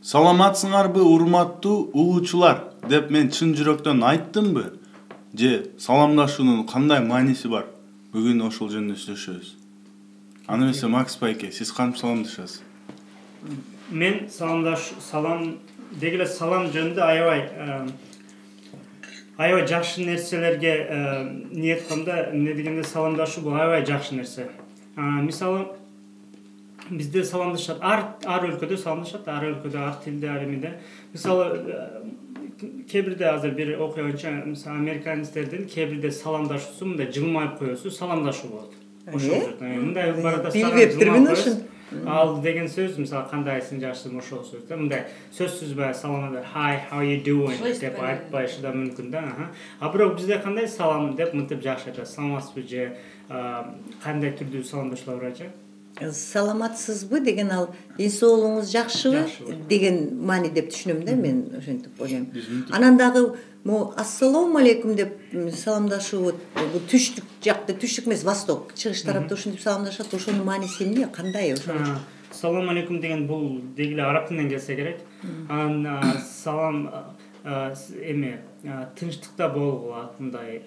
Саламатсыңарбы урматтуу угуучулар деп мен чын жүрөктөн айттымбы? Же саламдашуунун кандай мааниси бар? Бүгүн ошол жөнүндө сүйлөшөбүз. Аны эмесе Макс байке, сиз кантип саламдашасыз? Мен салам дегеле салам жөнүндө аябай жакшы нерселерге ниет кылганда, эмне дегенде саламдашуу бул аябай жакшы нерсе. Мисалы бизде саламдашат, ар өлкөдө саламдашат, ар өлкөдө ар тилде, ар эмеде. Мисалы кээ бирде азыр бир окуя боюнча, мисалы американецтердин кээ бирде саламдашуусу мындай жылмайып коесу саламдашуу болот. Ошол мындай барада билбептирмин ошун. Ал деген сөз, мисалы кандайсың, жакшысың, ошол сөз да. Мындай сөзсүз бай салам, hi, how you doing деп айтпайшы да мүмкүн да. А бирок бизде кандай салам деп мынтип жакшы айтат. Саламатсызбы же кандай түрдүү саламдашуулар бар же? Саламатсызбы деген ал ден соолугуңуз жакшыбы деген маани деп түшүнөм да мен, ошентип ойлойм. Анан дагы ассалому алейкум деп саламдашуу бул түштүк жакта, түштүк эмес, восток, чыгыш тарапта ошентип саламдашат. Ошонун мааниси эмне? Кандай ошол? Салам алейкум деген бул дегеле араб тилинен келсе керек. Анан салам тынчтыкта болгула, мындай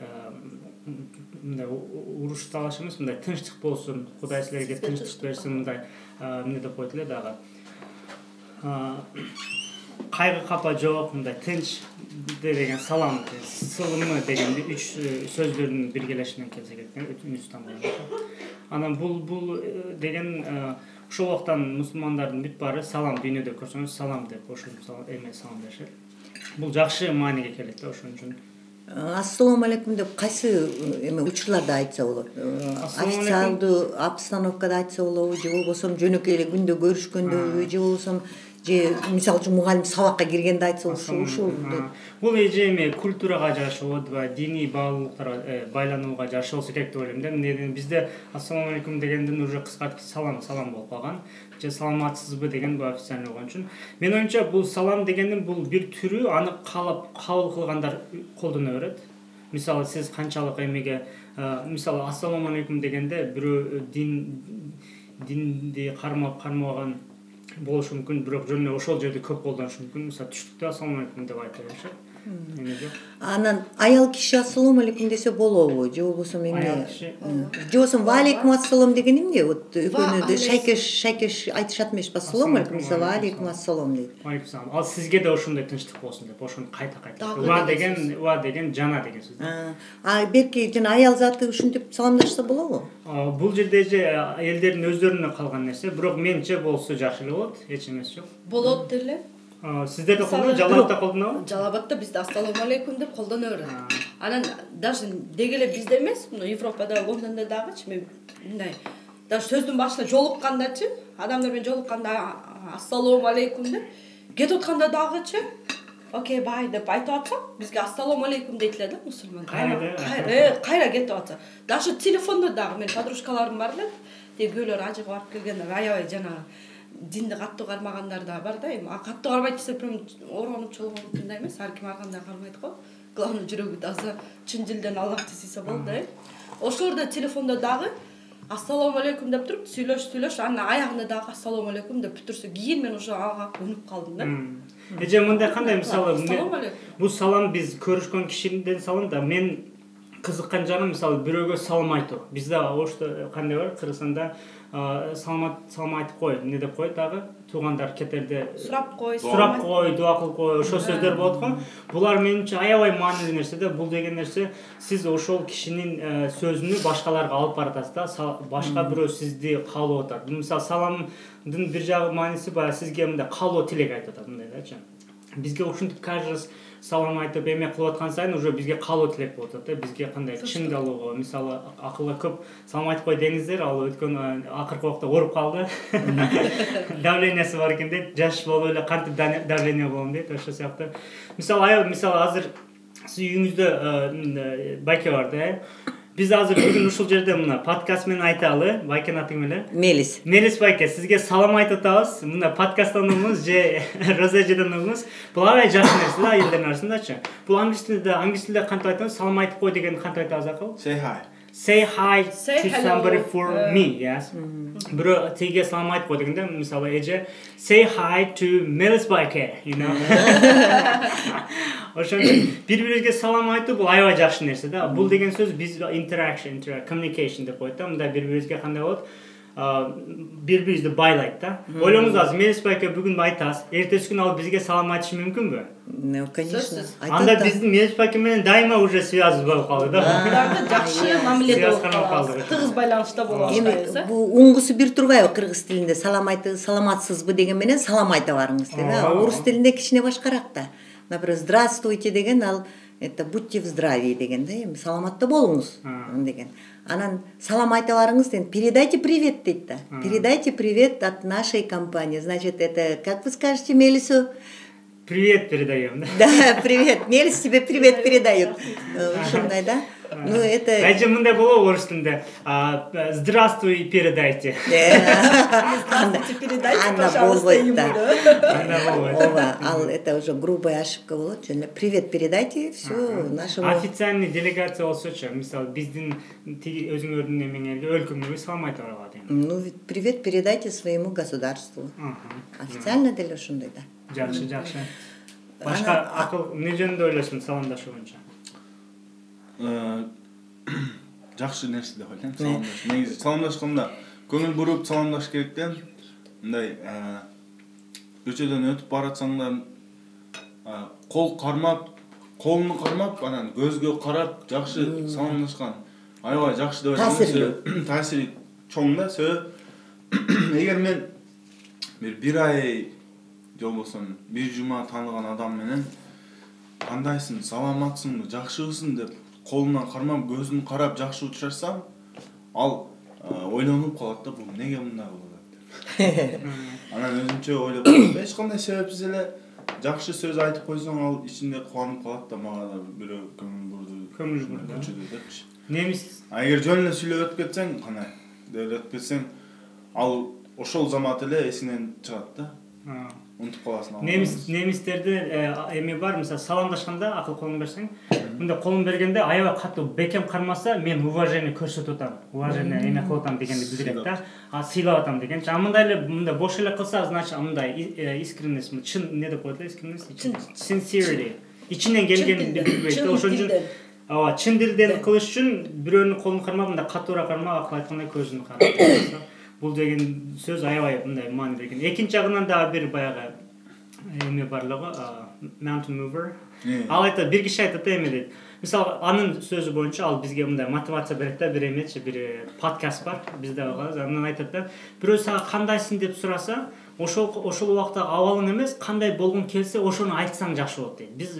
уруш талаш эмес, мындай тынчтык болсун, Кудай силерге тынчтык берсин, мындай эмне деп коет эле дагы. Кайгы капа жок, мындай тынч деген салам, сылымы деген үч сөздөрдүн биргелешинен келсе керек, үстөн болгон. Анан бул деген ошол убактан мусулмандардын бүт баары салам, дүйнөдө көрсөңүз салам деп ошол саламдашат. Бул жакшы мааниге келет да, ошон үчүн. Ассалому алейкум деп кайсы учурларда айтса болот? Официалдуу обстановкада айтса болобу, же болбосо жөнөкөй эле күндө көрүшкөндө, же болбосо же мисалы үчүн мугалим сабакка киргенде айтса ушул. Бул эже культурага жараша болот ва диний баалуулуктарга байланууга жараша болсо керек деп ойлойм да. Бизде ассалому алейкум дегенден уже кыскартып салам болуп калган. Же саламатсызбы деген бул официальный болгон үчүн. Мен оюмча бул салам дегендин бул бир түрү, аны кабыл кылгандар колдоно берет. Мисалы сиз канчалык эмеге, мисалы ассалому алейкум дегенде бирөө динди кармабаган болушу мүмкүн, бирок жөн ошол жерде көп колдонушу мүмкүн. Мисалы түштүктө ассалому алейкум деп айта беришет. Анан аял киши ассалому алейкум десе болобу? Же болбосо эмне? Же болбосо ва алейкум ассалам деген эмне? Вот өкөнүдө шайкеш айтышат эмес, ассалому алейкум, мисалы ва алейкум ассалам дейт. Алейкум салам. Ал сизге да ошондой тынчтык болсун деп, ошону кайта. Ва деген жана деген сөз. Берки жана аял заты ушинтип саламдашса болобу? Бул жерде же элдердин өздөрүнө калган нерсе, бирок менче болсо жакшы эле болот, эч эмес жок. Болот деле. Сиздерде колдонобу, Жалалатта колдонобу? Жалалатта бизде ассалому алейкум деп колдоно берет. Анан даже дегеле бизде эмес, Европада, Лондондо дагычы мен мындай даже сөздүн башында жолуккандачы, адамдар менен жолукканда ассалому алейкум деп, кетип атканда дагычы окей, бай деп айтып атсам, бизге ассалому алейкум дейт эле да мусулман. Кайра кетип атса. Даже телефондо дагы мен подружкаларым бар эле, күйөөлөр ажыга барып келгенде аябай жана динди каттуу кармагандар да бар да. Эми каттуу кармайт десе прям оронуп чолгонундай эмес, ар ким ар кандай кармайт го. Главное жүрөгү таза, чын жылден Аллахты сүйсө болду да. Ошолордо телефондо дагы ассалому алейкум деп туруп сүйлөш, анан аягында дагы ассалому алейкум деп бүтүрсө, кийин мен уже ага өнүп калдым да. Эже мындай кандай мисалы бул салам биз көрүшкөн кишиден салам да, мен кызыккан жагым мисалы бирөөгө салам айтуу. Бизде ошто кандай бар? Кыргызстанда салам айтып кой, эмне деп коет дагы? Туугандар кетерде сурап кой, дуа кылып кой, ошол сөздөр болот го. Булар менимче аябай маанилүү нерсе да. Бул деген нерсе сиз ошол кишинин сөзүнү башкаларга алып баратасыз да, башка бирөө сизди каалап атат. Мисалы саламдын бир жагы мааниси баягы сизге мындай каалоо тилек айтып атат, мындайдачы. Бизге ушинтип каждый раз салам айтып эме кылып аткан сайын уже бизге каалоо тилек болуп атат да, бизге кандай чыңдалууга, мисалы акылга көп салам айтып кой деңиздер, ал өткөн акыркы убакта ооруп калды. Давлениясы бар экен дейт, жаш болуп эле кантип давление болом дейт, ошол сыяктуу. Мисалы азыр сиз үйүңүздө байке бар да. Биз азыр бүгүн ушул жерде мына подкаст менен айталы, байкенин аты ким эле? Мелис байке, сизге салам айтып атабыз. Мына подкасттан угуңуз же Роза эжеден угуңуз. Бул аябай жакшы нерсе да, элдердин арасындачы. Бул англис тилинде кантип айтабыз? Салам айтып кой деген кантип айтабыз акыл? Say hi. say hi Say to hello. somebody for me, yes. Бирөө тиге салам айтып кой дегенде, мисалы эже say hi to Melis Байке, you know. Ошондо бири-бирибизге салам айтуу бул аябай жакшы нерсе да. Бул деген сөз биз interaction, communication деп коет да. Мында бири-бирибизге кандай болот? Бири-бирибизди байлайт да. Ойлоңуз азыр Мелис Байке бүгүн айтасыз, эртеси күнү ал бизге салам айтышы мүмкүнбү? Ну, конечно. Анда биздин Мелис Байке менен дайыма уже связь болуп калды да. Аларга жакшы мамиледе Связь болуп калды. Тыгыз байланышта болуп баштайбыз. Эми бул уңгусу бир турбайбы кыргыз тилинде салам айты, саламатсызбы деген менен салам айта барыңыз деп. Орус тилинде кичине башкараак да. Например, здравствуйте деген ал это будьте в здравии деген да, эми саламатта болуңуз деген. Анан салам айта барыңыз деген передайте привет дейт да. Передайте привет от нашей компании. Значит, это как вы скажете Мелису? Привет передаем, да? Да, привет. Мелис тебе привет передают. Ушундай да? Ну это Айже мындай болобу орус тилинде? Здравствуй, передайте. Здравствуйте, передайте, пожалуйста, ему. Ооба, ал это уже грубая ошибка болот. Жана привет передайте, все нашему. Официальный делегация болсочу, мисалы биздин өзүңөрдүн эмеңерге өлкөңөргө салам айта барган. Ну, привет передайте своему государству. Официально деле ошондой да. Жакшы, жакшы. Башка акыл эмне жөнүндө ойлойсуң саламдашуу боюнча? Жакшы нерсе деп ойлойм. Саламдаш. Негизи саламдашканда көңүл буруп саламдаш керек да. Мындай көчөдөн өтүп баратсаңдар кол кармап, колуну кармап, анан көзгө карап жакшы саламдашкан аябай жакшы деп ойлойм. Таасири чоң да. Эгер мен бир ай же болбосо бир жума тааныган адам менен кандайсың, саламатсыңбы, жакшыбысың деп колунан кармап, көзүн карап жакшы учурашсам, ал ойлонуп калат да, бул эмнеге мындай болуп атат деп. Анан өзүнчө ойлоп, эч кандай себепсиз эле жакшы сөз айтып койсоң, ал ичинде кубанып калат да, мага да бирөө көңүл бурду көчөдө депчи. Немис. Эгер жөн эле сүйлөп өтүп кетсең, кандай деп өтүп кетсең, ал ошол замат эле эсиңен чыгат да. Унутуп каласың. Немистерде эми бар, мисалы саламдашканда акыл колун берсең, мында колун бергенде аябай катуу бекем кармаса, мен уважение көрсөтүп атам, уважение эме кылып атам дегенди билдирет да. Сыйлап атам дегенчи. Мындай эле мында бош эле кылса, значит, мындай искренность, чын эмне деп коет, искренность, sincerity. Ичинен келгенди билбейт. Ошон үчүн чын дилден кылыш үчүн бирөөнүн колун кармап, мындай катуураак кармап, акыл айткандай көзүн карап. Бул деген сөз аябай мындай маани берген. Экинчи жагынан да бир баягы эме барлыгы, mountain mover. Ал айтат, бир киши айтат эме дейт. Мисалы, анын сөзү боюнча ал бизге мындай мотивация берет да, бир эмечи, бир подкаст бар, бизде алган. Анан айтат да, бирөө сага кандайсың деп сураса, ошол убакта абалың эмес, кандай болгуң келсе, ошону айтсаң жакшы болот дейт. Биз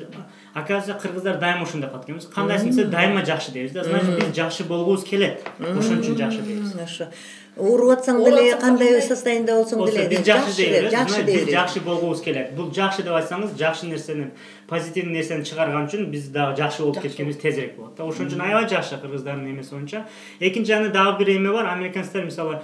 оказывается кыргыздар дайыма ошондой кылат экенбиз. Кандайсың десе, дайыма жакшы дейбиз да. Значит, биз жакшы болгубуз келет. Ошон үчүн жакшы дейбиз. Ошо. Ооруп атсаң деле, кандай состояниеде болсоң деле, биз жакшы дейбиз. Жакшы дейбиз. Биз жакшы болгубуз келет. Бул жакшы деп айтсаңыз, жакшы нерсени, позитивный нерсени чыгарган үчүн биз дагы жакшы болуп кеткенибиз тезирээк болот да. Ошон үчүн аябай жакшы кыргыздардын эмеси боюнча. Экинчи жагынан дагы бир эме бар. Американецтер мисалы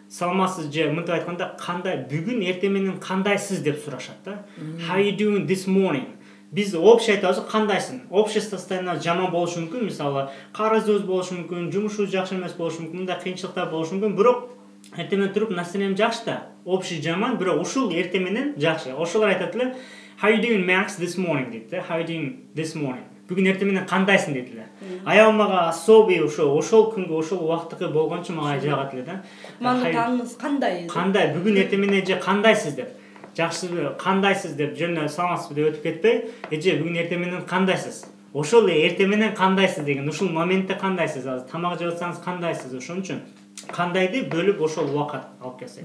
саламатсыз же мынтип айтканда, кандай бүгүн эртең менен кандайсыз деп сурашат да. How are you doing this morning? Биз общий айтабыз, кандайсың? Общий состояние жаман болушу мүмкүн, мисалы, карыздыбыз болушу мүмкүн, жумушубуз жакшы эмес болушу мүмкүн, мындай кыйынчылыктар болушу мүмкүн, бирок эртең менен туруп настроением жакшы да. Общий жаман, бирок ушул эртең менен жакшы. Ошолор айтат эле, how are you doing Max this morning дейт да. How are you doing this morning? Бүгүн эртең менен кандайсың дейт эле. Аябай мага особый ошол күнгө, ошол убактыкы болгончо мага жагат эле да. Мааныңыз кандай? Кандай бүгүн эртең менен же кандайсыз деп. Жакшыбы, кандайсыз деп жөн саламатсызбы деп өтүп кетпей, эже бүгүн эртең менен кандайсыз? Ошол эртең менен кандайсыз деген, ушул моментте кандайсыз? Азыр тамак жеп атсаңыз кандайсыз? Ошон үчүн кандайды бөлүп ошол убакыт алып келсек.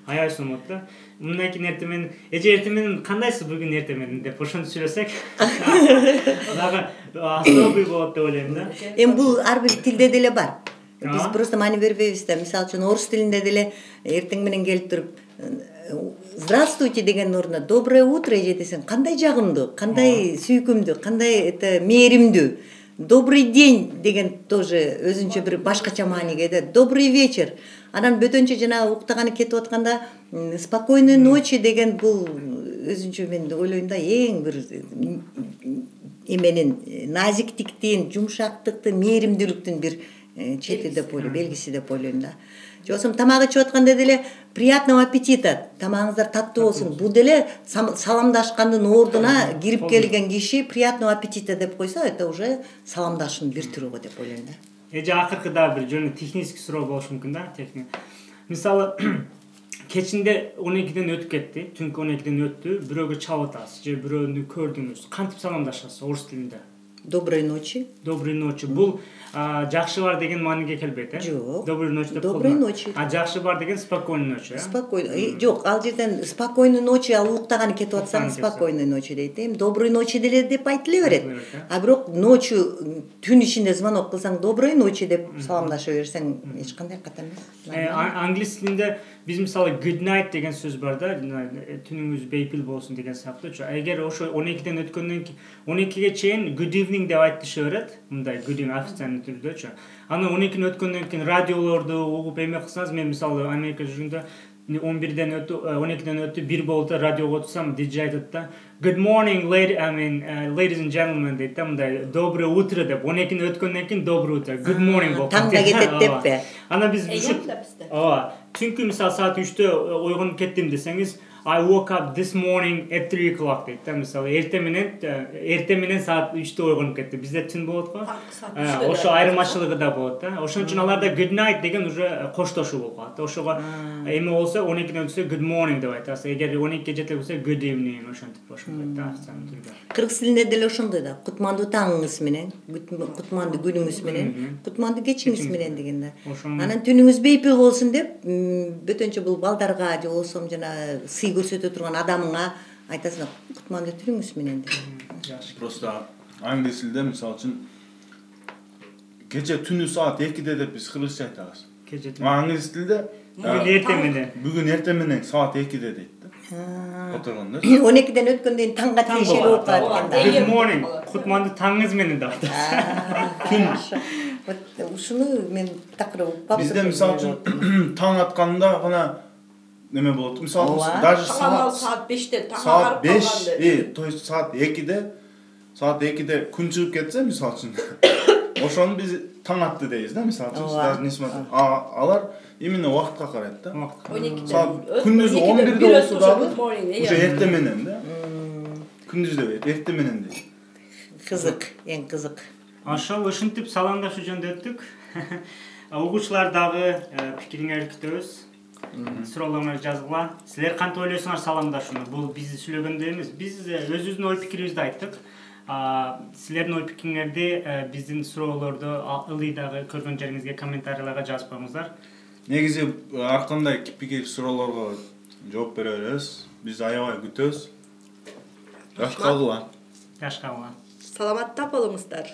Аябай сомот да. Мындан кийин эртең менен, эже эртең менен кандайсыз бүгүн эртең менен деп ошону сүйлөсек, дагы особый болот деп ойлойм да. Эми бул ар бир тилде деле бар. Биз просто маани бербейбиз да. Мисалы үчүн орус тилинде деле эртең менен келип туруп здравствуйте деген ордуна доброе утро эже десең, кандай жагымдуу, кандай сүйкүмдүү, кандай это мээримдүү. Добрый день деген тоже өзүнчө бир башкача мааниге да. Добрый вечер. Анан бөтөнчө жана уктаганы кетип атканда спокойной ночи деген бул өзүнчө мен ойлойм да эң бир эменин назиктиктин, жумшактыктын, мээримдүүлүктүн бир чети деп ойлойм, белгиси деп ойлойм да. Же болбосо тамак ичип атканда деле приятного аппетита, тамагыңыздар таттуу болсун. Бул деле саламдашкандын ордуна кирип келген киши приятного аппетита деп койсо, это уже саламдашуунун бир түрү го деп ойлойм да. Эже акыркы дагы бир жөн технический суроо болушу мүмкүн да. Мисалы кечинде 12ден өтүп кетти, түнкү 12ден өттү, бирөөгө чалып атасыз же бирөөнү көрдүңүз. Кантип саламдашасыз орус тилинде? Доброй ночи. Доброй ночи. Бул жакшы бар деген мааниге келбейт, Жок. Доброй ночи деп Доброй ночи. А жакшы бар деген спокойной ночи, Спокойно. Жок, ал жерден спокойной ночи, ал уктаганы кетип атсаң спокойной ночи дейт. Эми доброй ночи деле деп айтыла берет. А бирок ночью түн ичинде звонок кылсаң доброй ночи деп саламдаша берсең эч кандай ката эмес. Англис тилинде биз мисалы good night деген сөз бар да, түнүңүз бейпил болсун деген сыяктуу. Эгер ошо 12ден өткөндөн кийин 12ге чейин good evening деп айтыша берет, мындай good evening официальный түрдөчү. Аны 12ден өткөндөн кийин радиолорду угуп эме кылсаңыз, мен мисалы Америкада жүргөндө 11ден өтүп, 12ден өтүп, 1 болду, радиого отурсам, диджей айтат да, good morning, ladies and gentlemen дейт да, мындай доброе утро деп, 12ден өткөндөн кийин доброе утро, good morning болду. Таңда кетет деппи? Ана биз түнкү мисалы саат 3тө ойгонуп кеттим десеңиз, I woke up this morning at 3 o'clock дейт да, мисалы эрте менен саат 3тө ойгонуп кетти. Бизде түн болот го. Ошо айырмачылыгы да болот да. Ошон үчүн аларда good night деген уже коштошуу болуп калат. Ошого эме болсо 12ден өтсө good morning деп айтасыз. Эгер 12ге жетелеп болсо good evening ошентип ошондой да, официальный түрдө. Кыргыз тилинде деле ошондой да. Кутмандуу таңыңыз менен, кутмандуу күнүңүз менен, кутмандуу кечиңиз менен деген да. Анан түнүңүз бейпил болсун деп, бөтөнчө бул балдарга же болсо жана көрсөтө турган адамыңа айтасың, кутмандуу түнүңүз менен деп. Просто англис тилде мисалы үчүн кече түнү саат 2де деп биз кыргызча айтабыз. Англис тилде бүгүн эрте менен саат 2де дейт да. Отурганда 12ден өткөндөн таңга тийишелүү болуп калат экен. Good morning. Кутмандуу таңыңыз менен деп атасыз. Вот ушуну мен такыр укпап. Бизде мисалы үчүн таң атканда гана неме болот. Мисалы даже саат 5те таң саат 5, то есть саат 2де күн чыгып кетсе мисалы үчүн ошону биз таң атты дейбиз да, мисалы үчүн. Даже несмотря алар именно убакытка карайт да. 12 күндүз 11де болсо дагы уже эрте менен да. Күндүз деп эрте менен дейт. Кызык, эң кызык. Ошол ушинтип саламдашуу жөнүндө өттүк. Угуучулар дагы пикириңерди күтөбүз. Суроолоруңарды жазгыла. Силер кантип ойлойсуңар саламдашууну? Бул биз сүйлөгөндө эмес. Биз өзүбүздүн ой пикирибизди айттык. Силердин ой пикириңерди биздин суроолорду ылдый дагы көргөн жериңизге комментарийлерге жазып коюңуздар. Негизи ар кандай пикир суроолорго жооп бере беребиз. Биз аябай күтөбүз. Жаш калгыла. Саламатта болуңуздар.